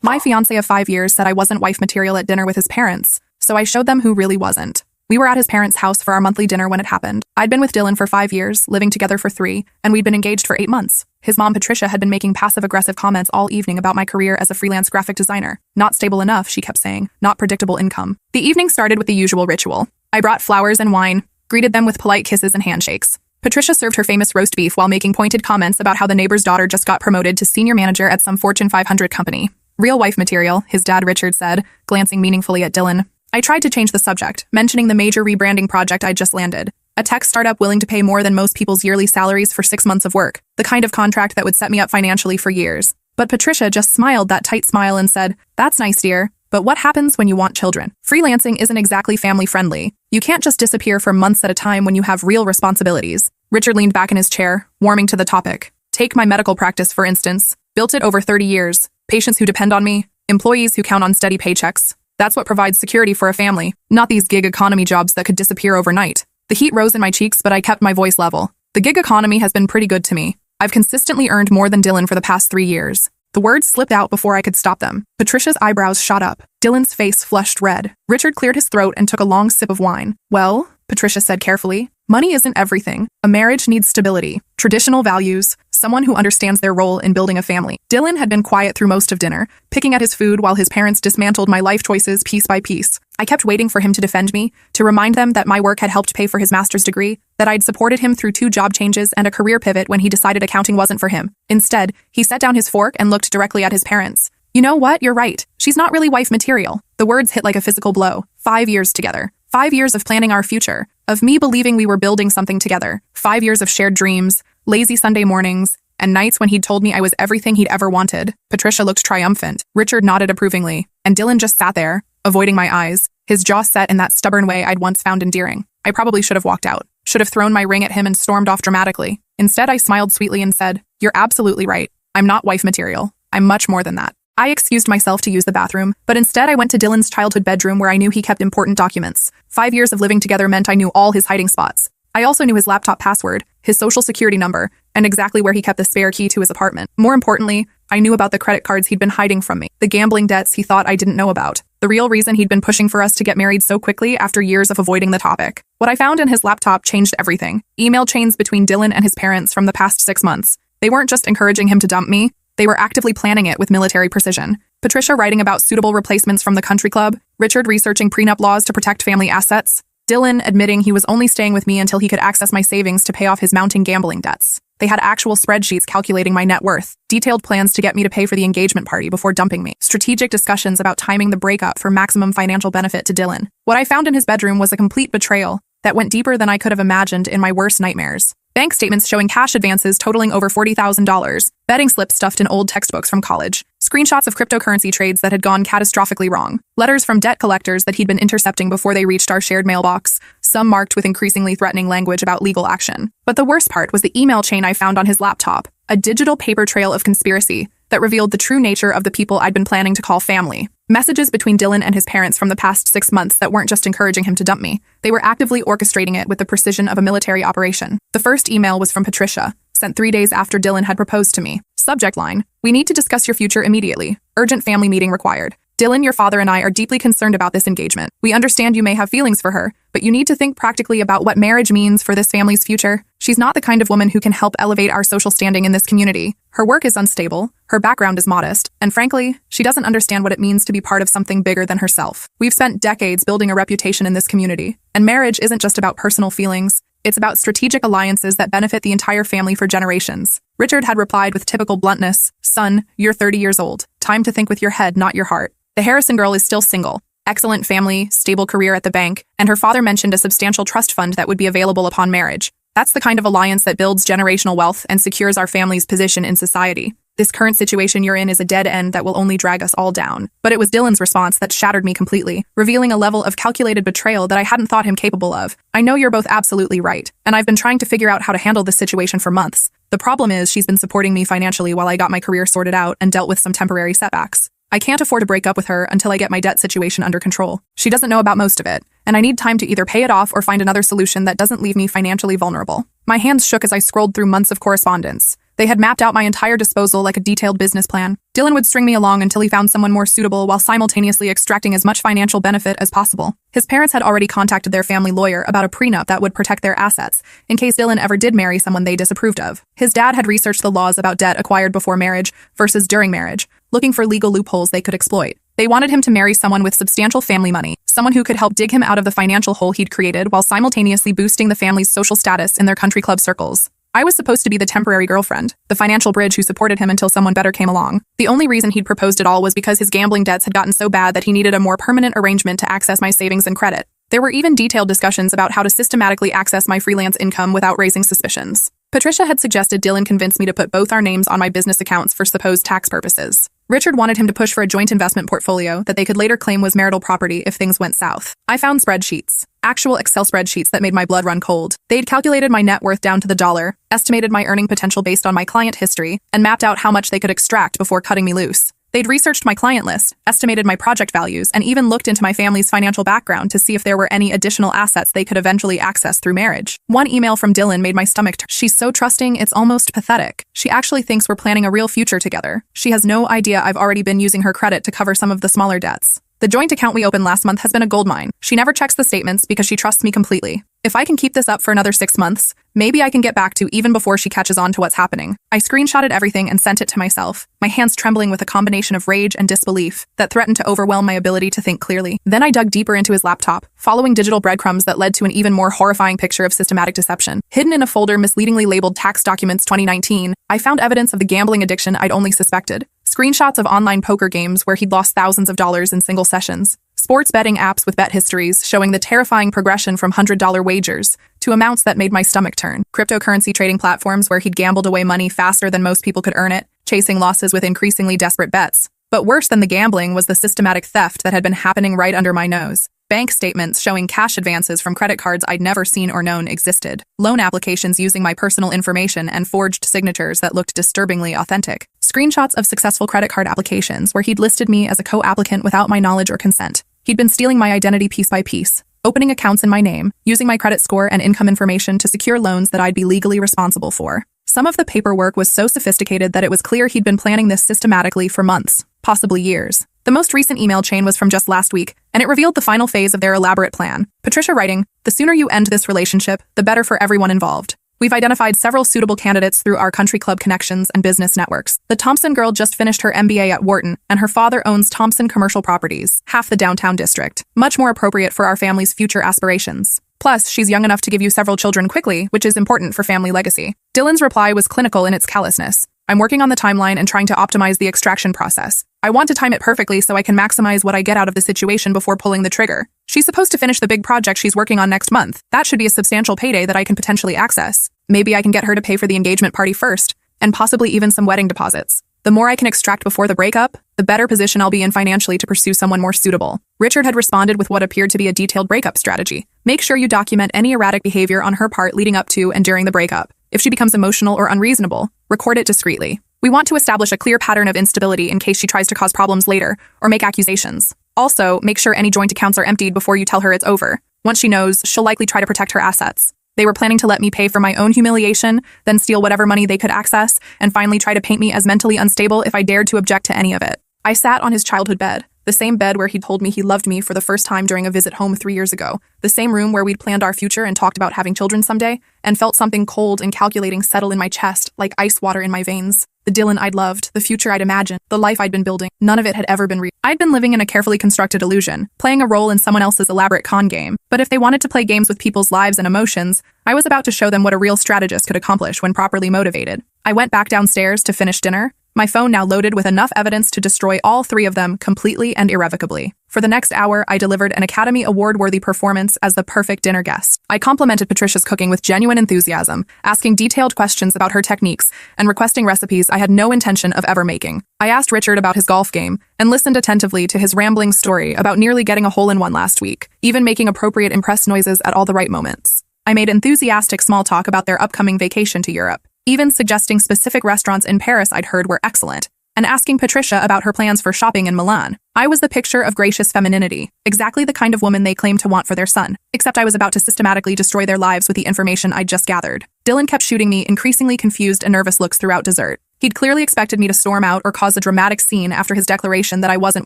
My fiancé of 5 years said I wasn't wife material at dinner with his parents, so I showed them who really wasn't. We were at his parents' house for our monthly dinner when it happened. I'd been with Dylan for 5 years, living together for 3, and we'd been engaged for 8 months. His mom, Patricia, had been making passive-aggressive comments all evening about my career as a freelance graphic designer. Not stable enough, she kept saying. Not predictable income. The evening started with the usual ritual. I brought flowers and wine, greeted them with polite kisses and handshakes. Patricia served her famous roast beef while making pointed comments about how the neighbor's daughter just got promoted to senior manager at some Fortune 500 company. Real wife material, his dad Richard said, glancing meaningfully at Dylan. I tried to change the subject, mentioning the major rebranding project I'd just landed. A tech startup willing to pay more than most people's yearly salaries for 6 months of work. The kind of contract that would set me up financially for years. But Patricia just smiled that tight smile and said, "That's nice, dear. But what happens when you want children? Freelancing isn't exactly family-friendly. You can't just disappear for months at a time when you have real responsibilities." Richard leaned back in his chair, warming to the topic. Take my medical practice, for instance. Built it over 30 years. Patients who depend on me. Employees who count on steady paychecks. That's what provides security for a family, not these gig economy jobs that could disappear overnight. The heat rose in my cheeks, but I kept my voice level. The gig economy has been pretty good to me. I've consistently earned more than Dylan for the past 3 years. The words slipped out before I could stop them. Patricia's eyebrows shot up. Dylan's face flushed red. Richard cleared his throat and took a long sip of wine. "Well," Patricia said carefully, "money isn't everything. A marriage needs stability, traditional values, someone who understands their role in building a family." Dylan had been quiet through most of dinner, picking at his food while his parents dismantled my life choices piece by piece. I kept waiting for him to defend me, to remind them that my work had helped pay for his master's degree, that I'd supported him through 2 job changes and a career pivot when he decided accounting wasn't for him. Instead, he set down his fork and looked directly at his parents. "You know what? You're right. She's not really wife material." The words hit like a physical blow. 5 years together. 5 years of planning our future. Of me believing we were building something together. 5 years of shared dreams, lazy Sunday mornings, and nights when he'd told me I was everything he'd ever wanted. Patricia looked triumphant. Richard nodded approvingly. And Dylan just sat there, avoiding my eyes, his jaw set in that stubborn way I'd once found endearing. I probably should have walked out. Should have thrown my ring at him and stormed off dramatically. Instead, I smiled sweetly and said, "You're absolutely right. I'm not wife material. I'm much more than that." I excused myself to use the bathroom, but instead I went to Dylan's childhood bedroom where I knew he kept important documents. 5 years of living together meant I knew all his hiding spots. I also knew his laptop password, his social security number, and exactly where he kept the spare key to his apartment. More importantly, I knew about the credit cards he'd been hiding from me, the gambling debts he thought I didn't know about, the real reason he'd been pushing for us to get married so quickly after years of avoiding the topic. What I found in his laptop changed everything. Email chains between Dylan and his parents from the past 6 months. They weren't just encouraging him to dump me, they were actively planning it with military precision. Patricia writing about suitable replacements from the country club, Richard researching prenup laws to protect family assets, Dylan admitting he was only staying with me until he could access my savings to pay off his mounting gambling debts. They had actual spreadsheets calculating my net worth, detailed plans to get me to pay for the engagement party before dumping me, strategic discussions about timing the breakup for maximum financial benefit to Dylan. What I found in his bedroom was a complete betrayal that went deeper than I could have imagined in my worst nightmares. Bank statements showing cash advances totaling over $40,000, betting slips stuffed in old textbooks from college, screenshots of cryptocurrency trades that had gone catastrophically wrong, letters from debt collectors that he'd been intercepting before they reached our shared mailbox, some marked with increasingly threatening language about legal action. But the worst part was the email chain I found on his laptop, a digital paper trail of conspiracy that revealed the true nature of the people I'd been planning to call family. Messages between Dylan and his parents from the past 6 months that weren't just encouraging him to dump me. They were actively orchestrating it with the precision of a military operation. The first email was from Patricia, sent 3 days after Dylan had proposed to me. Subject line, "We need to discuss your future immediately. Urgent family meeting required. Dylan, your father and I are deeply concerned about this engagement. We understand you may have feelings for her, but you need to think practically about what marriage means for this family's future. She's not the kind of woman who can help elevate our social standing in this community. Her work is unstable, her background is modest, and frankly, she doesn't understand what it means to be part of something bigger than herself. We've spent decades building a reputation in this community, and marriage isn't just about personal feelings. It's about strategic alliances that benefit the entire family for generations." Richard had replied with typical bluntness, "Son, you're 30 years old. Time to think with your head, not your heart. The Harrison girl is still single. Excellent family, stable career at the bank, and her father mentioned a substantial trust fund that would be available upon marriage. That's the kind of alliance that builds generational wealth and secures our family's position in society. This current situation you're in is a dead end that will only drag us all down." But it was Dylan's response that shattered me completely, revealing a level of calculated betrayal that I hadn't thought him capable of. "I know you're both absolutely right, and I've been trying to figure out how to handle this situation for months. The problem is she's been supporting me financially while I got my career sorted out and dealt with some temporary setbacks. I can't afford to break up with her until I get my debt situation under control. She doesn't know about most of it, and I need time to either pay it off or find another solution that doesn't leave me financially vulnerable." My hands shook as I scrolled through months of correspondence, They had mapped out my entire disposal like a detailed business plan. Dylan would string me along until he found someone more suitable while simultaneously extracting as much financial benefit as possible. His parents had already contacted their family lawyer about a prenup that would protect their assets in case Dylan ever did marry someone they disapproved of. His dad had researched the laws about debt acquired before marriage versus during marriage, looking for legal loopholes they could exploit. They wanted him to marry someone with substantial family money, someone who could help dig him out of the financial hole he'd created while simultaneously boosting the family's social status in their country club circles. I was supposed to be the temporary girlfriend, the financial bridge who supported him until someone better came along. The only reason he'd proposed at all was because his gambling debts had gotten so bad that he needed a more permanent arrangement to access my savings and credit. There were even detailed discussions about how to systematically access my freelance income without raising suspicions. Patricia had suggested Dylan convince me to put both our names on my business accounts for supposed tax purposes. Richard wanted him to push for a joint investment portfolio that they could later claim was marital property if things went south. I found spreadsheets. Actual Excel spreadsheets that made my blood run cold. They'd calculated my net worth down to the dollar, estimated my earning potential based on my client history, and mapped out how much they could extract before cutting me loose. They'd researched my client list, estimated my project values, and even looked into my family's financial background to see if there were any additional assets they could eventually access through marriage. One email from Dylan made my stomach turn. She's so trusting, it's almost pathetic. She actually thinks we're planning a real future together. She has no idea I've already been using her credit to cover some of the smaller debts. The joint account we opened last month has been a goldmine. She never checks the statements because she trusts me completely. If I can keep this up for another 6 months, maybe I can get back to even before she catches on to what's happening. I screenshotted everything and sent it to myself, my hands trembling with a combination of rage and disbelief that threatened to overwhelm my ability to think clearly. Then I dug deeper into his laptop, following digital breadcrumbs that led to an even more horrifying picture of systematic deception. Hidden in a folder misleadingly labeled Tax Documents 2019, I found evidence of the gambling addiction I'd only suspected. Screenshots of online poker games where he'd lost thousands of dollars in single sessions. Sports betting apps with bet histories showing the terrifying progression from $100 wagers to amounts that made my stomach turn. Cryptocurrency trading platforms where he'd gambled away money faster than most people could earn it, chasing losses with increasingly desperate bets. But worse than the gambling was the systematic theft that had been happening right under my nose. Bank statements showing cash advances from credit cards I'd never seen or known existed. Loan applications using my personal information and forged signatures that looked disturbingly authentic. Screenshots of successful credit card applications where he'd listed me as a co-applicant without my knowledge or consent. He'd been stealing my identity piece by piece, opening accounts in my name, using my credit score and income information to secure loans that I'd be legally responsible for. Some of the paperwork was so sophisticated that it was clear he'd been planning this systematically for months, possibly years. The most recent email chain was from just last week, and it revealed the final phase of their elaborate plan. Patricia writing, "The sooner you end this relationship, the better for everyone involved. We've identified several suitable candidates through our country club connections and business networks. The Thompson girl just finished her MBA at Wharton, and her father owns Thompson Commercial Properties, half the downtown district. Much more appropriate for our family's future aspirations. Plus, she's young enough to give you several children quickly, which is important for family legacy." Dylan's reply was clinical in its callousness. "I'm working on the timeline and trying to optimize the extraction process. I want to time it perfectly so I can maximize what I get out of the situation before pulling the trigger. She's supposed to finish the big project she's working on next month. That should be a substantial payday that I can potentially access. Maybe I can get her to pay for the engagement party first, and possibly even some wedding deposits. The more I can extract before the breakup, the better position I'll be in financially to pursue someone more suitable." Richard had responded with what appeared to be a detailed breakup strategy. "Make sure you document any erratic behavior on her part leading up to and during the breakup. If she becomes emotional or unreasonable, record it discreetly. We want to establish a clear pattern of instability in case she tries to cause problems later or make accusations. Also, make sure any joint accounts are emptied before you tell her it's over. Once she knows, she'll likely try to protect her assets. They were planning to let me pay for my own humiliation, then steal whatever money they could access, and finally try to paint me as mentally unstable if I dared to object to any of it." I sat on his childhood bed, the same bed where he'd told me he loved me for the first time during a visit home 3 years ago, the same room where we'd planned our future and talked about having children someday, and felt something cold and calculating settle in my chest like ice water in my veins. The Dylan I'd loved, the future I'd imagined, the life I'd been building, none of it had ever been real. I'd been living in a carefully constructed illusion, playing a role in someone else's elaborate con game. But if they wanted to play games with people's lives and emotions, I was about to show them what a real strategist could accomplish when properly motivated. I went back downstairs to finish dinner, my phone now loaded with enough evidence to destroy all 3 of them completely and irrevocably. For the next hour, I delivered an Academy Award-worthy performance as the perfect dinner guest. I complimented Patricia's cooking with genuine enthusiasm, asking detailed questions about her techniques and requesting recipes I had no intention of ever making. I asked Richard about his golf game and listened attentively to his rambling story about nearly getting a hole-in-one last week, even making appropriate impressed noises at all the right moments. I made enthusiastic small talk about their upcoming vacation to Europe, even suggesting specific restaurants in Paris I'd heard were excellent, and asking Patricia about her plans for shopping in Milan. I was the picture of gracious femininity, exactly the kind of woman they claim to want for their son, except I was about to systematically destroy their lives with the information I'd just gathered. Dylan kept shooting me increasingly confused and nervous looks throughout dessert. He'd clearly expected me to storm out or cause a dramatic scene after his declaration that I wasn't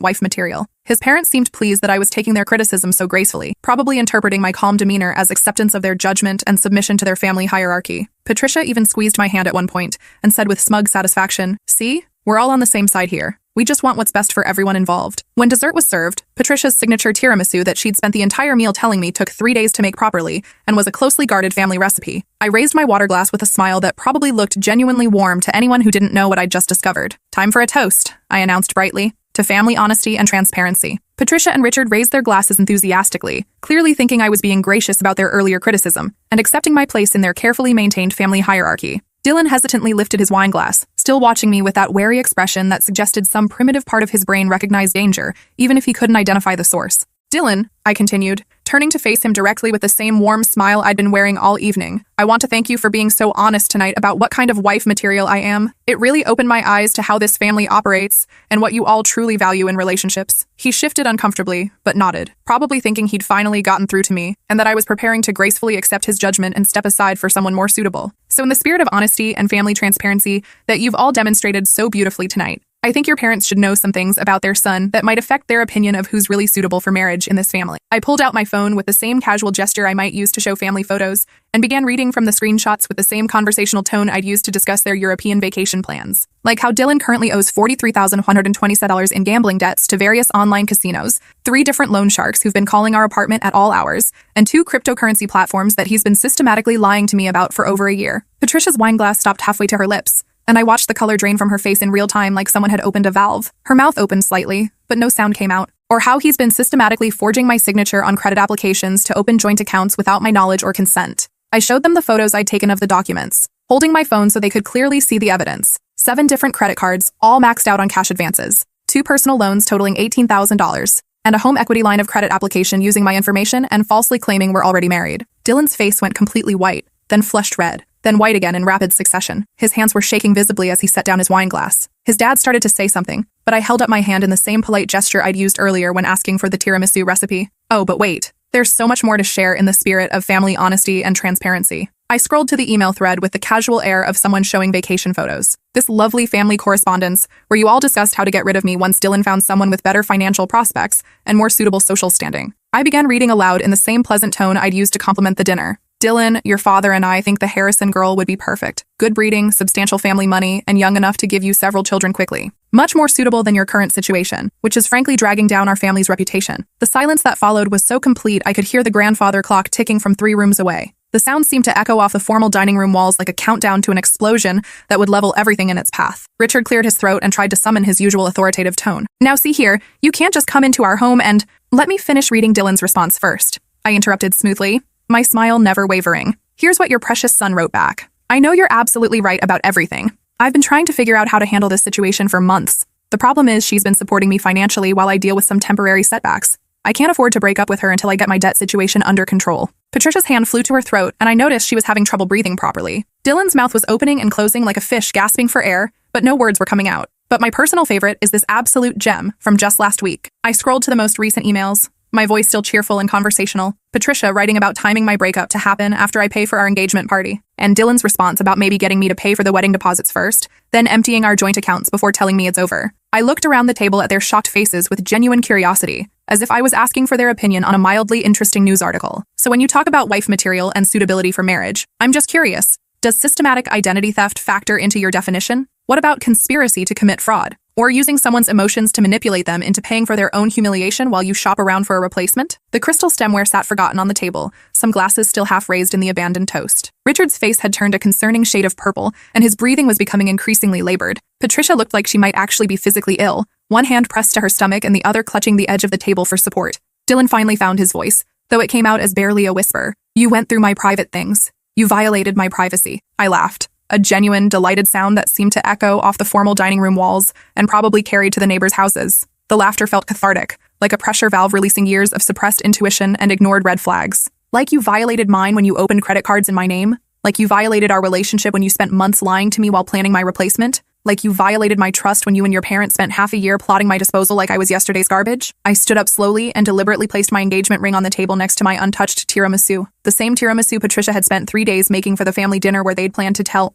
wife material. His parents seemed pleased that I was taking their criticism so gracefully, probably interpreting my calm demeanor as acceptance of their judgment and submission to their family hierarchy. Patricia even squeezed my hand at one point and said with smug satisfaction, "See? We're all on the same side here. We just want what's best for everyone involved." When dessert was served, Patricia's signature tiramisu that she'd spent the entire meal telling me took 3 days to make properly and was a closely guarded family recipe. I raised my water glass with a smile that probably looked genuinely warm to anyone who didn't know what I'd just discovered. "Time for a toast," I announced brightly, "to family honesty and transparency." Patricia and Richard raised their glasses enthusiastically, clearly thinking I was being gracious about their earlier criticism and accepting my place in their carefully maintained family hierarchy. Dylan hesitantly lifted his wine glass, still watching me with that wary expression that suggested some primitive part of his brain recognized danger, even if he couldn't identify the source. "Dylan," I continued, turning to face him directly with the same warm smile I'd been wearing all evening, "I want to thank you for being so honest tonight about what kind of wife material I am. It really opened my eyes to how this family operates and what you all truly value in relationships." He shifted uncomfortably, but nodded, probably thinking he'd finally gotten through to me and that I was preparing to gracefully accept his judgment and step aside for someone more suitable. "So in the spirit of honesty and family transparency that you've all demonstrated so beautifully tonight, I think your parents should know some things about their son that might affect their opinion of who's really suitable for marriage in this family." I pulled out my phone with the same casual gesture I might use to show family photos and began reading from the screenshots with the same conversational tone I'd used to discuss their European vacation plans. Like how Dylan currently owes $43,127 in gambling debts to various online casinos, 3 different loan sharks who've been calling our apartment at all hours, and 2 cryptocurrency platforms that he's been systematically lying to me about for over a year. Patricia's wine glass stopped halfway to her lips, and I watched the color drain from her face in real time like someone had opened a valve. Her mouth opened slightly, but no sound came out. Or how he's been systematically forging my signature on credit applications to open joint accounts without my knowledge or consent. I showed them the photos I'd taken of the documents, holding my phone so they could clearly see the evidence. 7 different credit cards, all maxed out on cash advances, 2 personal loans totaling $18,000, and a home equity line of credit application using my information and falsely claiming we're already married. Dylan's face went completely white, then flushed red, then white again in rapid succession. His hands were shaking visibly as he set down his wine glass. His dad started to say something, but I held up my hand in the same polite gesture I'd used earlier when asking for the tiramisu recipe. Oh, but wait. There's so much more to share in the spirit of family honesty and transparency. I scrolled to the email thread with the casual air of someone showing vacation photos. This lovely family correspondence, where you all discussed how to get rid of me once Dylan found someone with better financial prospects and more suitable social standing. I began reading aloud in the same pleasant tone I'd used to compliment the dinner. "Dylan, your father and I think the Harrison girl would be perfect. Good breeding, substantial family money, and young enough to give you several children quickly. Much more suitable than your current situation, which is frankly dragging down our family's reputation." The silence that followed was so complete I could hear the grandfather clock ticking from 3 rooms away. The sound seemed to echo off the formal dining room walls like a countdown to an explosion that would level everything in its path. Richard cleared his throat and tried to summon his usual authoritative tone. "Now see here, you can't just come into our home and—" "Let me finish reading Dylan's response first," I interrupted smoothly, my smile never wavering. "Here's what your precious son wrote back. I know you're absolutely right about everything. I've been trying to figure out how to handle this situation for months. The problem is she's been supporting me financially while I deal with some temporary setbacks. I can't afford to break up with her until I get my debt situation under control." Patricia's hand flew to her throat, and I noticed she was having trouble breathing properly. Dylan's mouth was opening and closing like a fish gasping for air, but no words were coming out. But my personal favorite is this absolute gem from just last week. I scrolled to the most recent emails, my voice still cheerful and conversational. Patricia writing about timing my breakup to happen after I pay for our engagement party, and Dylan's response about maybe getting me to pay for the wedding deposits first, then emptying our joint accounts before telling me it's over. I looked around the table at their shocked faces with genuine curiosity, as if I was asking for their opinion on a mildly interesting news article. "So when you talk about wife material and suitability for marriage, I'm just curious, does systematic identity theft factor into your definition? What about conspiracy to commit fraud? Or using someone's emotions to manipulate them into paying for their own humiliation while you shop around for a replacement?" The crystal stemware sat forgotten on the table, some glasses still half raised in the abandoned toast. Richard's face had turned a concerning shade of purple, and his breathing was becoming increasingly labored. Patricia looked like she might actually be physically ill, one hand pressed to her stomach and the other clutching the edge of the table for support. Dylan finally found his voice, though it came out as barely a whisper. "You went through my private things. You violated my privacy." I laughed, a genuine, delighted sound that seemed to echo off the formal dining room walls and probably carried to the neighbors' houses. The laughter felt cathartic, like a pressure valve releasing years of suppressed intuition and ignored red flags. "Like you violated mine when you opened credit cards in my name? Like you violated our relationship when you spent months lying to me while planning my replacement? Like you violated my trust when you and your parents spent half a year plotting my disposal like I was yesterday's garbage? I stood up slowly and deliberately placed my engagement ring on the table next to my untouched tiramisu. The same tiramisu Patricia had spent 3 days making for the family dinner where they'd planned to tell,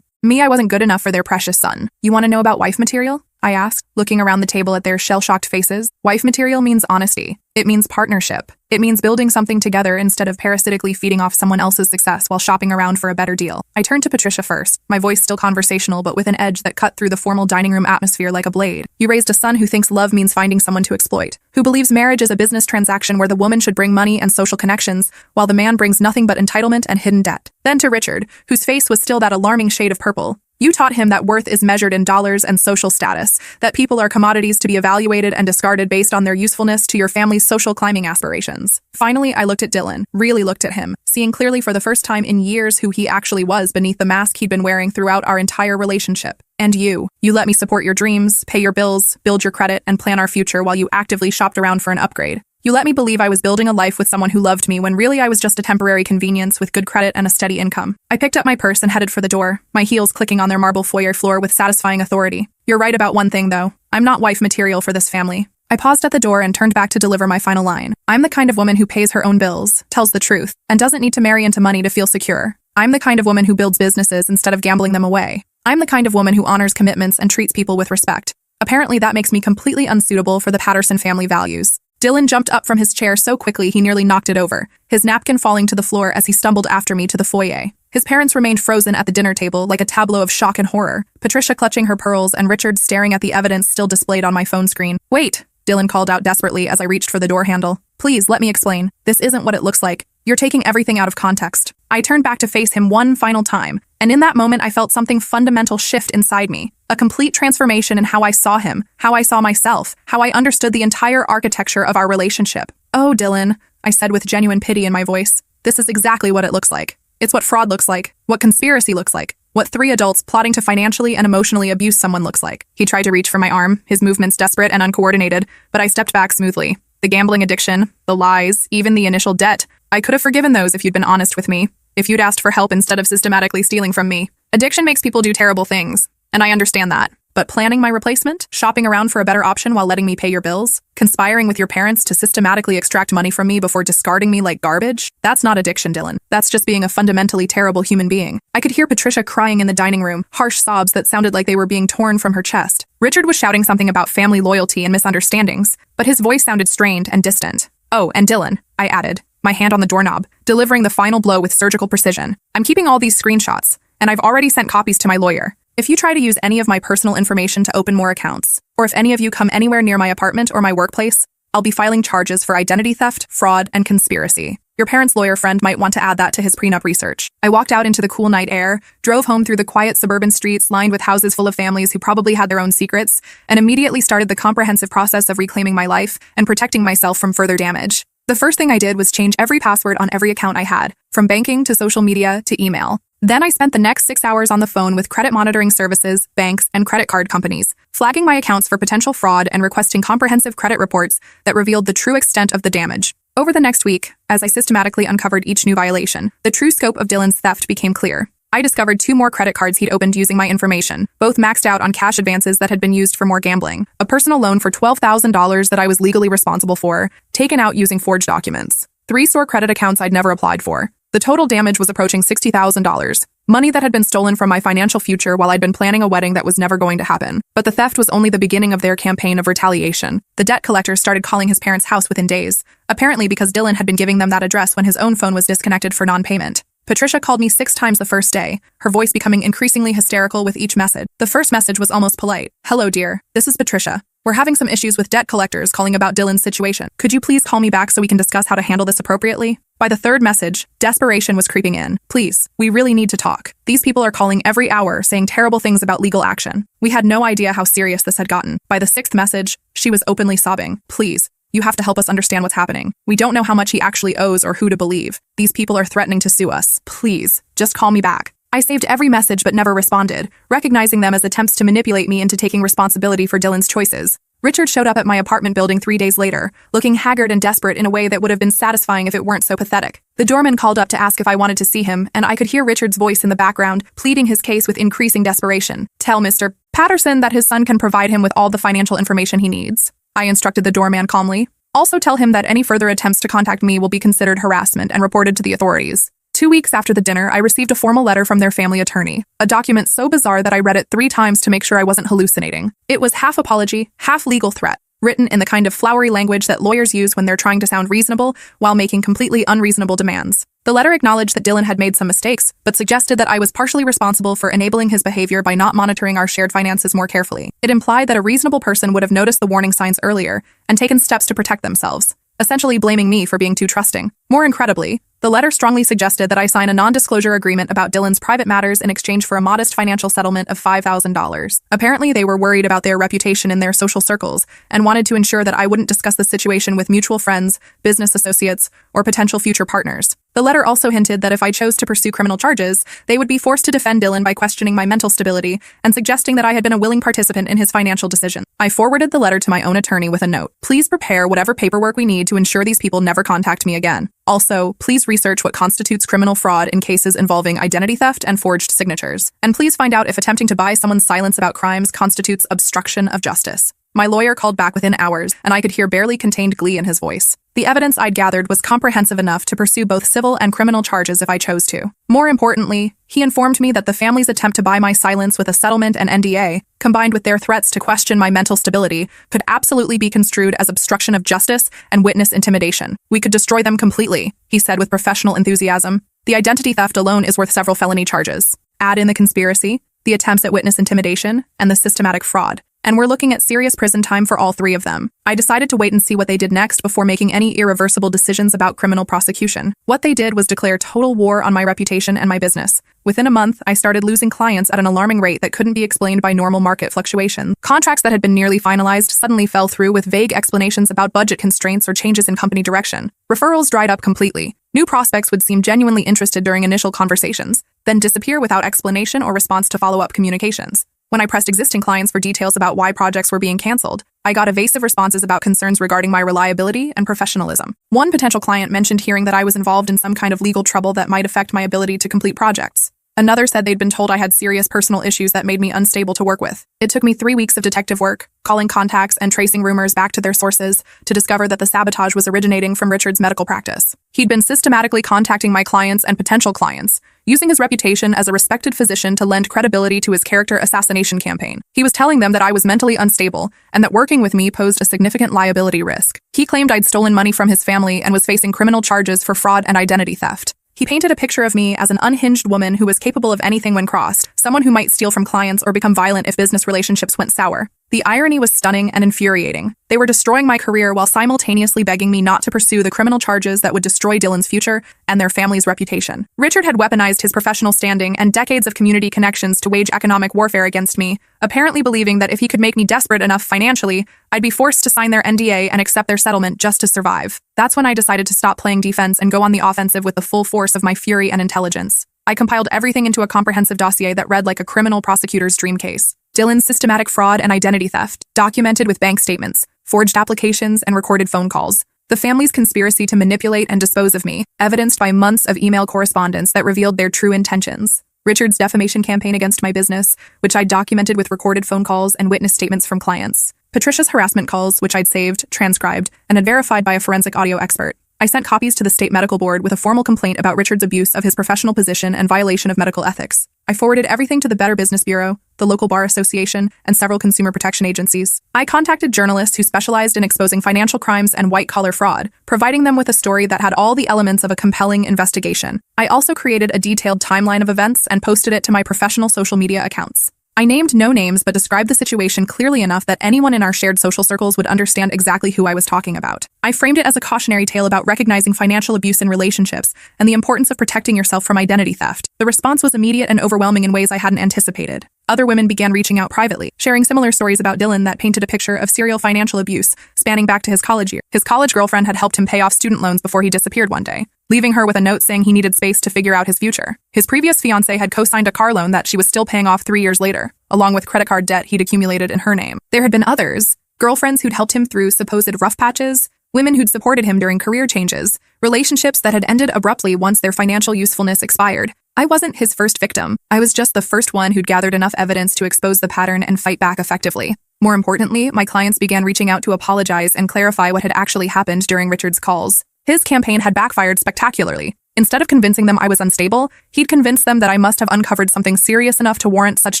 me I wasn't good enough for their precious son. You want to know about wife material? I asked, looking around the table at their shell-shocked faces. Wife material means honesty. It means partnership. It means building something together instead of parasitically feeding off someone else's success while shopping around for a better deal. I turned to Patricia first, my voice still conversational but with an edge that cut through the formal dining room atmosphere like a blade. You raised a son who thinks love means finding someone to exploit, who believes marriage is a business transaction where the woman should bring money and social connections, while the man brings nothing but entitlement and hidden debt. Then to Richard, whose face was still that alarming shade of purple. You taught him that worth is measured in dollars and social status, that people are commodities to be evaluated and discarded based on their usefulness to your family's social climbing aspirations. Finally, I looked at Dylan, really looked at him, seeing clearly for the first time in years who he actually was beneath the mask he'd been wearing throughout our entire relationship. And you let me support your dreams, pay your bills, build your credit, and plan our future while you actively shopped around for an upgrade. You let me believe I was building a life with someone who loved me when really I was just a temporary convenience with good credit and a steady income. I picked up my purse and headed for the door, my heels clicking on their marble foyer floor with satisfying authority. You're right about one thing, though. I'm not wife material for this family. I paused at the door and turned back to deliver my final line. I'm the kind of woman who pays her own bills, tells the truth, and doesn't need to marry into money to feel secure. I'm the kind of woman who builds businesses instead of gambling them away. I'm the kind of woman who honors commitments and treats people with respect. Apparently that makes me completely unsuitable for the Patterson family values. Dylan jumped up from his chair so quickly he nearly knocked it over, his napkin falling to the floor as he stumbled after me to the foyer. His parents remained frozen at the dinner table like a tableau of shock and horror, Patricia clutching her pearls and Richard staring at the evidence still displayed on my phone screen. Wait, Dylan called out desperately as I reached for the door handle. Please, let me explain. This isn't what it looks like. You're taking everything out of context. I turned back to face him one final time, and in that moment I felt something fundamental shift inside me. A complete transformation in how I saw him, how I saw myself, how I understood the entire architecture of our relationship. Oh, Dylan, I said with genuine pity in my voice. This is exactly what it looks like. It's what fraud looks like, what conspiracy looks like, what 3 adults plotting to financially and emotionally abuse someone looks like. He tried to reach for my arm, his movements desperate and uncoordinated, but I stepped back smoothly. The gambling addiction, the lies, even the initial debt. I could have forgiven those if you'd been honest with me, if you'd asked for help instead of systematically stealing from me. Addiction makes people do terrible things, and I understand that. But planning my replacement, shopping around for a better option while letting me pay your bills, conspiring with your parents to systematically extract money from me before discarding me like garbage, that's not addiction, Dylan. That's just being a fundamentally terrible human being. I could hear Patricia crying in the dining room, harsh sobs that sounded like they were being torn from her chest. Richard was shouting something about family loyalty and misunderstandings, but his voice sounded strained and distant. Oh, and Dylan, I added, my hand on the doorknob, delivering the final blow with surgical precision. I'm keeping all these screenshots, and I've already sent copies to my lawyer. If you try to use any of my personal information to open more accounts, or if any of you come anywhere near my apartment or my workplace, I'll be filing charges for identity theft, fraud, and conspiracy. Your parents' lawyer friend might want to add that to his prenup research. I walked out into the cool night air, drove home through the quiet suburban streets lined with houses full of families who probably had their own secrets, and immediately started the comprehensive process of reclaiming my life and protecting myself from further damage. The first thing I did was change every password on every account I had, from banking to social media to email. Then I spent the next 6 hours on the phone with credit monitoring services, banks, and credit card companies, flagging my accounts for potential fraud and requesting comprehensive credit reports that revealed the true extent of the damage. Over the next week, as I systematically uncovered each new violation, the true scope of Dylan's theft became clear. I discovered 2 more credit cards he'd opened using my information, both maxed out on cash advances that had been used for more gambling, a personal loan for $12,000 that I was legally responsible for, taken out using forged documents, 3 store credit accounts I'd never applied for. The total damage was approaching $60,000, money that had been stolen from my financial future while I'd been planning a wedding that was never going to happen. But the theft was only the beginning of their campaign of retaliation. The debt collector started calling his parents' house within days, apparently because Dylan had been giving them that address when his own phone was disconnected for non-payment. Patricia called me 6 times the first day, her voice becoming increasingly hysterical with each message. The first message was almost polite. Hello, dear. This is Patricia. We're having some issues with debt collectors calling about Dylan's situation. Could you please call me back so we can discuss how to handle this appropriately? By the third message, desperation was creeping in. Please, we really need to talk. These people are calling every hour saying terrible things about legal action. We had no idea how serious this had gotten. By the 6th message, she was openly sobbing. Please, you have to help us understand what's happening. We don't know how much he actually owes or who to believe. These people are threatening to sue us. Please, just call me back. I saved every message but never responded, recognizing them as attempts to manipulate me into taking responsibility for Dylan's choices. Richard showed up at my apartment building 3 days later, looking haggard and desperate in a way that would have been satisfying if it weren't so pathetic. The doorman called up to ask if I wanted to see him, and I could hear Richard's voice in the background, pleading his case with increasing desperation. Tell Mr. Patterson that his son can provide him with all the financial information he needs. I instructed the doorman calmly. Also tell him that any further attempts to contact me will be considered harassment and reported to the authorities. 2 weeks after the dinner, I received a formal letter from their family attorney, a document so bizarre that I read it 3 times to make sure I wasn't hallucinating. It was half apology, half legal threat, written in the kind of flowery language that lawyers use when they're trying to sound reasonable while making completely unreasonable demands. The letter acknowledged that Dylan had made some mistakes, but suggested that I was partially responsible for enabling his behavior by not monitoring our shared finances more carefully. It implied that a reasonable person would have noticed the warning signs earlier and taken steps to protect themselves, essentially blaming me for being too trusting. More incredibly, the letter strongly suggested that I sign a non-disclosure agreement about Dylan's private matters in exchange for a modest financial settlement of $5,000. Apparently, they were worried about their reputation in their social circles and wanted to ensure that I wouldn't discuss the situation with mutual friends, business associates, or potential future partners. The letter also hinted that if I chose to pursue criminal charges, they would be forced to defend Dylan by questioning my mental stability and suggesting that I had been a willing participant in his financial decisions. I forwarded the letter to my own attorney with a note. Please prepare whatever paperwork we need to ensure these people never contact me again. Also, please research what constitutes criminal fraud in cases involving identity theft and forged signatures. And please find out if attempting to buy someone's silence about crimes constitutes obstruction of justice. My lawyer called back within hours, and I could hear barely contained glee in his voice. The evidence I'd gathered was comprehensive enough to pursue both civil and criminal charges if I chose to. More importantly, he informed me that the family's attempt to buy my silence with a settlement and NDA, combined with their threats to question my mental stability, could absolutely be construed as obstruction of justice and witness intimidation. We could destroy them completely, he said with professional enthusiasm. The identity theft alone is worth several felony charges. Add in the conspiracy, the attempts at witness intimidation, and the systematic fraud. And we're looking at serious prison time for all 3 of them. I decided to wait and see what they did next before making any irreversible decisions about criminal prosecution. What they did was declare total war on my reputation and my business. Within a month, I started losing clients at an alarming rate that couldn't be explained by normal market fluctuations. Contracts that had been nearly finalized suddenly fell through with vague explanations about budget constraints or changes in company direction. Referrals dried up completely. New prospects would seem genuinely interested during initial conversations, then disappear without explanation or response to follow-up communications. When I pressed existing clients for details about why projects were being canceled, I got evasive responses about concerns regarding my reliability and professionalism. One potential client mentioned hearing that I was involved in some kind of legal trouble that might affect my ability to complete projects. Another said they'd been told I had serious personal issues that made me unstable to work with. It took me 3 weeks of detective work, calling contacts and tracing rumors back to their sources to discover that the sabotage was originating from Richard's medical practice. He'd been systematically contacting my clients and potential clients, using his reputation as a respected physician to lend credibility to his character assassination campaign. He was telling them that I was mentally unstable and that working with me posed a significant liability risk. He claimed I'd stolen money from his family and was facing criminal charges for fraud and identity theft. He painted a picture of me as an unhinged woman who was capable of anything when crossed, someone who might steal from clients or become violent if business relationships went sour. The irony was stunning and infuriating. They were destroying my career while simultaneously begging me not to pursue the criminal charges that would destroy Dylan's future and their family's reputation. Richard had weaponized his professional standing and decades of community connections to wage economic warfare against me, apparently believing that if he could make me desperate enough financially, I'd be forced to sign their NDA and accept their settlement just to survive. That's when I decided to stop playing defense and go on the offensive with the full force of my fury and intelligence. I compiled everything into a comprehensive dossier that read like a criminal prosecutor's dream case. Dylan's systematic fraud and identity theft, documented with bank statements, forged applications, and recorded phone calls. The family's conspiracy to manipulate and dispose of me, evidenced by months of email correspondence that revealed their true intentions. Richard's defamation campaign against my business, which I documented with recorded phone calls and witness statements from clients. Patricia's harassment calls, which I'd saved, transcribed, and had verified by a forensic audio expert. I sent copies to the state medical board with a formal complaint about Richard's abuse of his professional position and violation of medical ethics. I forwarded everything to the Better Business Bureau, the local bar association, and several consumer protection agencies. I contacted journalists who specialized in exposing financial crimes and white-collar fraud, providing them with a story that had all the elements of a compelling investigation. I also created a detailed timeline of events and posted it to my professional social media accounts. I named no names but described the situation clearly enough that anyone in our shared social circles would understand exactly who I was talking about. I framed it as a cautionary tale about recognizing financial abuse in relationships and the importance of protecting yourself from identity theft. The response was immediate and overwhelming in ways I hadn't anticipated. Other women began reaching out privately, sharing similar stories about Dylan that painted a picture of serial financial abuse spanning back to his college year. His college girlfriend had helped him pay off student loans before he disappeared one day, leaving her with a note saying he needed space to figure out his future. His previous fiancé had co-signed a car loan that she was still paying off 3 years later, along with credit card debt he'd accumulated in her name. There had been others, girlfriends who'd helped him through supposed rough patches, women who'd supported him during career changes, relationships that had ended abruptly once their financial usefulness expired. I wasn't his first victim. I was just the first one who'd gathered enough evidence to expose the pattern and fight back effectively. More importantly, my clients began reaching out to apologize and clarify what had actually happened during Richard's calls. His campaign had backfired spectacularly. Instead of convincing them I was unstable, he'd convinced them that I must have uncovered something serious enough to warrant such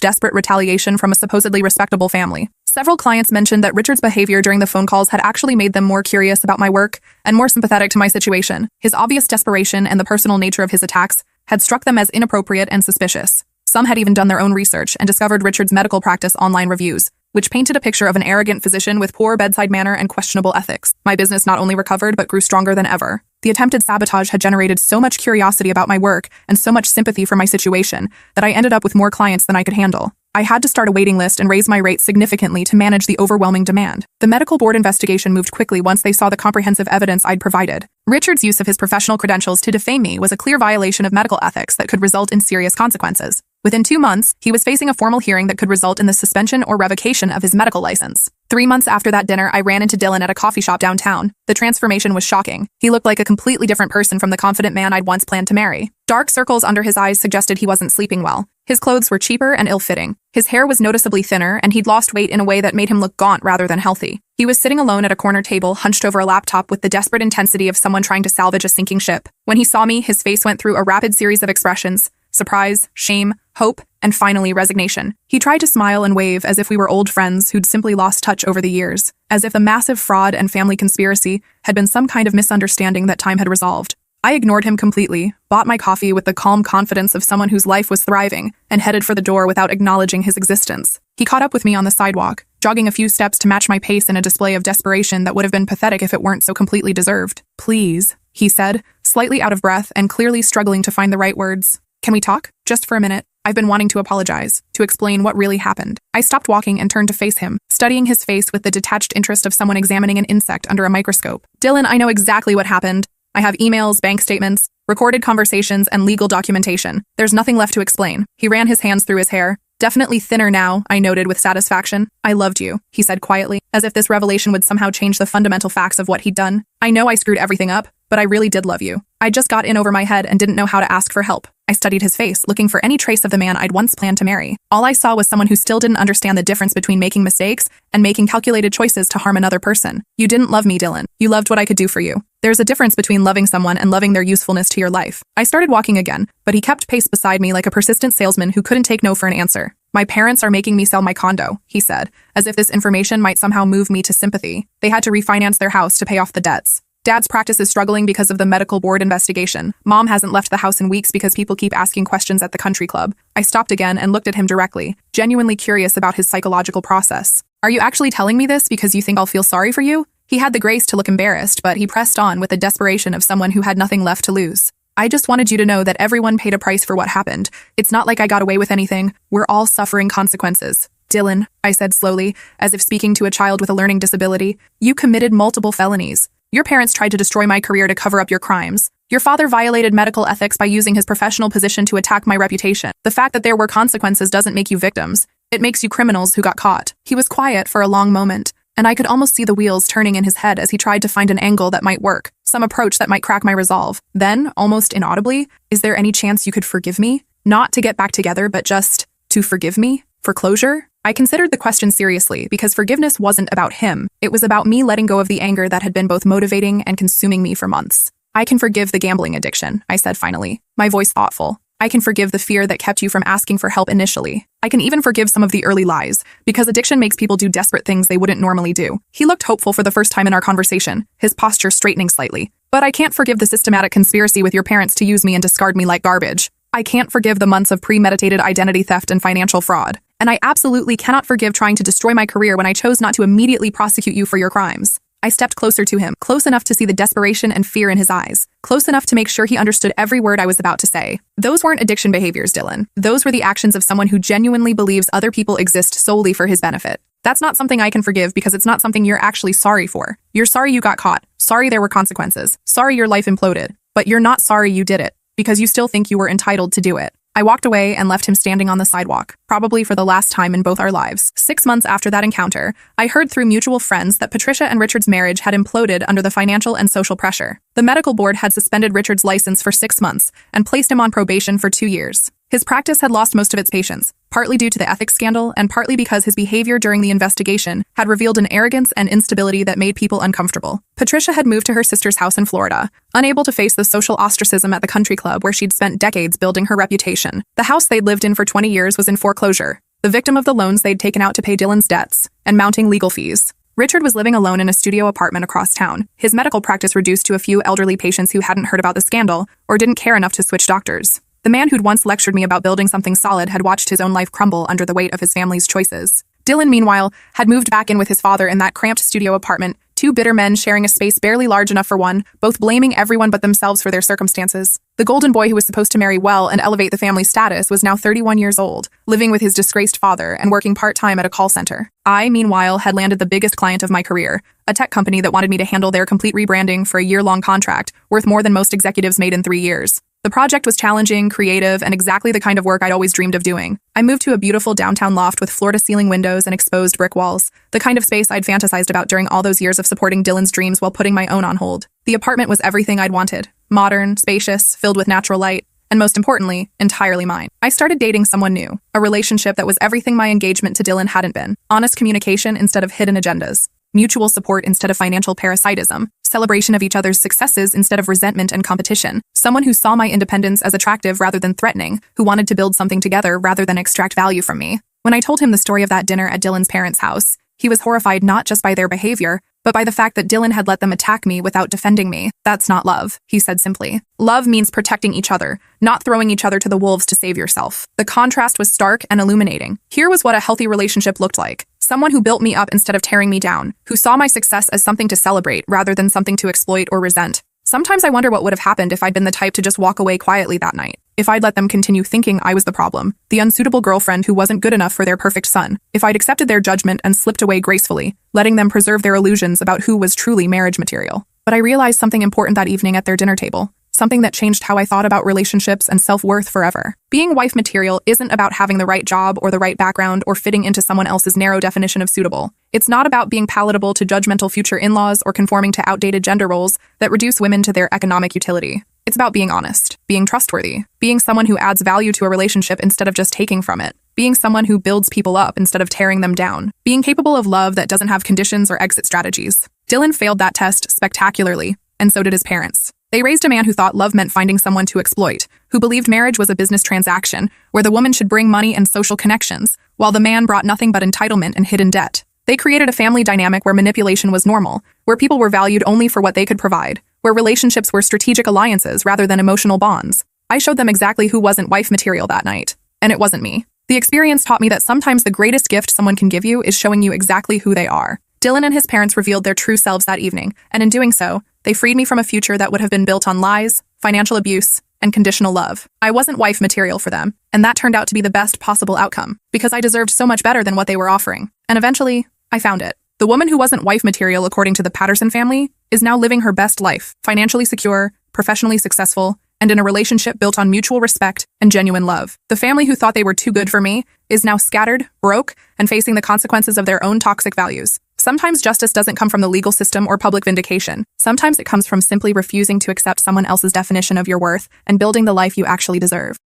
desperate retaliation from a supposedly respectable family. Several clients mentioned that Richard's behavior during the phone calls had actually made them more curious about my work and more sympathetic to my situation. His obvious desperation and the personal nature of his attacks had struck them as inappropriate and suspicious. Some had even done their own research and discovered Richard's medical practice online reviews, which painted a picture of an arrogant physician with poor bedside manner and questionable ethics. My business not only recovered but grew stronger than ever. The attempted sabotage had generated so much curiosity about my work and so much sympathy for my situation that I ended up with more clients than I could handle. I had to start a waiting list and raise my rates significantly to manage the overwhelming demand. The medical board investigation moved quickly once they saw the comprehensive evidence I'd provided. Richard's use of his professional credentials to defame me was a clear violation of medical ethics that could result in serious consequences. Within 2 months, he was facing a formal hearing that could result in the suspension or revocation of his medical license. 3 months after that dinner, I ran into Dylan at a coffee shop downtown. The transformation was shocking. He looked like a completely different person from the confident man I'd once planned to marry. Dark circles under his eyes suggested he wasn't sleeping well. His clothes were cheaper and ill-fitting. His hair was noticeably thinner, and he'd lost weight in a way that made him look gaunt rather than healthy. He was sitting alone at a corner table, hunched over a laptop with the desperate intensity of someone trying to salvage a sinking ship. When he saw me, his face went through a rapid series of expressions: surprise, shame, hope, and finally resignation. He tried to smile and wave as if we were old friends who'd simply lost touch over the years, as if a massive fraud and family conspiracy had been some kind of misunderstanding that time had resolved. I ignored him completely, bought my coffee with the calm confidence of someone whose life was thriving, and headed for the door without acknowledging his existence. He caught up with me on the sidewalk, jogging a few steps to match my pace in a display of desperation that would have been pathetic if it weren't so completely deserved. "Please," he said, slightly out of breath and clearly struggling to find the right words. "Can we talk? Just for a minute? I've been wanting to apologize, to explain what really happened." I stopped walking and turned to face him, studying his face with the detached interest of someone examining an insect under a microscope. "Dylan, I know exactly what happened. I have emails, bank statements, recorded conversations, and legal documentation. There's nothing left to explain." He ran his hands through his hair. "Definitely thinner now," I noted with satisfaction. "I loved you," he said quietly, as if this revelation would somehow change the fundamental facts of what he'd done. "I know I screwed everything up, but I really did love you. I just got in over my head and didn't know how to ask for help." I studied his face, looking for any trace of the man I'd once planned to marry. All I saw was someone who still didn't understand the difference between making mistakes and making calculated choices to harm another person. "You didn't love me, Dylan. You loved what I could do for you. There's a difference between loving someone and loving their usefulness to your life." I started walking again, but he kept pace beside me like a persistent salesman who couldn't take no for an answer. "My parents are making me sell my condo," he said, as if this information might somehow move me to sympathy. "They had to refinance their house to pay off the debts. Dad's practice is struggling because of the medical board investigation. Mom hasn't left the house in weeks because people keep asking questions at the country club." I stopped again and looked at him directly, genuinely curious about his psychological process. "Are you actually telling me this because you think I'll feel sorry for you?" He had the grace to look embarrassed, but he pressed on with the desperation of someone who had nothing left to lose. "I just wanted you to know that everyone paid a price for what happened. It's not like I got away with anything. We're all suffering consequences." "Dylan," I said slowly, as if speaking to a child with a learning disability, "you committed multiple felonies. Your parents tried to destroy my career to cover up your crimes. Your father violated medical ethics by using his professional position to attack my reputation. The fact that there were consequences doesn't make you victims. It makes you criminals who got caught." He was quiet for a long moment, and I could almost see the wheels turning in his head as he tried to find an angle that might work, some approach that might crack my resolve. Then, almost inaudibly, "Is there any chance you could forgive me? Not to get back together, but just to forgive me? For closure?" I considered the question seriously because forgiveness wasn't about him. It was about me letting go of the anger that had been both motivating and consuming me for months. "I can forgive the gambling addiction," I said finally, my voice thoughtful. "I can forgive the fear that kept you from asking for help initially. I can even forgive some of the early lies, because addiction makes people do desperate things they wouldn't normally do." He looked hopeful for the first time in our conversation, his posture straightening slightly. "But I can't forgive the systematic conspiracy with your parents to use me and discard me like garbage. I can't forgive the months of premeditated identity theft and financial fraud. And I absolutely cannot forgive trying to destroy my career when I chose not to immediately prosecute you for your crimes." I stepped closer to him, close enough to see the desperation and fear in his eyes, close enough to make sure he understood every word I was about to say. "Those weren't addiction behaviors, Dylan. Those were the actions of someone who genuinely believes other people exist solely for his benefit. That's not something I can forgive because it's not something you're actually sorry for. You're sorry you got caught, sorry there were consequences, sorry your life imploded, but you're not sorry you did it, because you still think you were entitled to do it." I walked away and left him standing on the sidewalk, probably for the last time in both our lives. 6 months after that encounter, I heard through mutual friends that Patricia and Richard's marriage had imploded under the financial and social pressure. The medical board had suspended Richard's license for 6 months and placed him on probation for 2 years. His practice had lost most of its patients, partly due to the ethics scandal and partly because his behavior during the investigation had revealed an arrogance and instability that made people uncomfortable. Patricia had moved to her sister's house in Florida, unable to face the social ostracism at the country club where she'd spent decades building her reputation. The house they'd lived in for 20 years was in foreclosure, the victim of the loans they'd taken out to pay Dylan's debts and mounting legal fees. Richard was living alone in a studio apartment across town, his medical practice reduced to a few elderly patients who hadn't heard about the scandal or didn't care enough to switch doctors. The man who'd once lectured me about building something solid had watched his own life crumble under the weight of his family's choices. Dylan, meanwhile, had moved back in with his father in that cramped studio apartment, two bitter men sharing a space barely large enough for one, both blaming everyone but themselves for their circumstances. The golden boy who was supposed to marry well and elevate the family status was now 31 years old, living with his disgraced father and working part-time at a call center. I, meanwhile, had landed the biggest client of my career, a tech company that wanted me to handle their complete rebranding for a year-long contract, worth more than most executives made in 3 years. The project was challenging, creative, and exactly the kind of work I'd always dreamed of doing. I moved to a beautiful downtown loft with floor-to-ceiling windows and exposed brick walls, the kind of space I'd fantasized about during all those years of supporting Dylan's dreams while putting my own on hold. The apartment was everything I'd wanted: modern, spacious, filled with natural light, and most importantly, entirely mine. I started dating someone new, a relationship that was everything my engagement to Dylan hadn't been: honest communication instead of hidden agendas, mutual support instead of financial parasitism, celebration of each other's successes instead of resentment and competition, someone who saw my independence as attractive rather than threatening, who wanted to build something together rather than extract value from me. When I told him the story of that dinner at Dylan's parents' house, he was horrified not just by their behavior, but by the fact that Dylan had let them attack me without defending me. "That's not love," he said simply. "Love means protecting each other, not throwing each other to the wolves to save yourself." The contrast was stark and illuminating. Here was what a healthy relationship looked like. Someone who built me up instead of tearing me down, who saw my success as something to celebrate rather than something to exploit or resent. Sometimes I wonder what would have happened if I'd been the type to just walk away quietly that night. If I'd let them continue thinking I was the problem, the unsuitable girlfriend who wasn't good enough for their perfect son. If I'd accepted their judgment and slipped away gracefully, letting them preserve their illusions about who was truly marriage material. But I realized something important that evening at their dinner table. Something that changed how I thought about relationships and self-worth forever. Being wife material isn't about having the right job or the right background or fitting into someone else's narrow definition of suitable. It's not about being palatable to judgmental future in-laws or conforming to outdated gender roles that reduce women to their economic utility. It's about being honest, being trustworthy, being someone who adds value to a relationship instead of just taking from it, being someone who builds people up instead of tearing them down, being capable of love that doesn't have conditions or exit strategies. Dylan failed that test spectacularly, and so did his parents. They raised a man who thought love meant finding someone to exploit, who believed marriage was a business transaction where the woman should bring money and social connections, while the man brought nothing but entitlement and hidden debt. They created a family dynamic where manipulation was normal, where people were valued only for what they could provide, where relationships were strategic alliances rather than emotional bonds. I showed them exactly who wasn't wife material that night, and it wasn't me. The experience taught me that sometimes the greatest gift someone can give you is showing you exactly who they are. Dylan and his parents revealed their true selves that evening, and in doing so, they freed me from a future that would have been built on lies, financial abuse, and conditional love. I wasn't wife material for them, and that turned out to be the best possible outcome, because I deserved so much better than what they were offering. And eventually, I found it. The woman who wasn't wife material according to the Patterson family is now living her best life, financially secure, professionally successful, and in a relationship built on mutual respect and genuine love. The family who thought they were too good for me is now scattered, broke, and facing the consequences of their own toxic values. Sometimes justice doesn't come from the legal system or public vindication. Sometimes it comes from simply refusing to accept someone else's definition of your worth and building the life you actually deserve.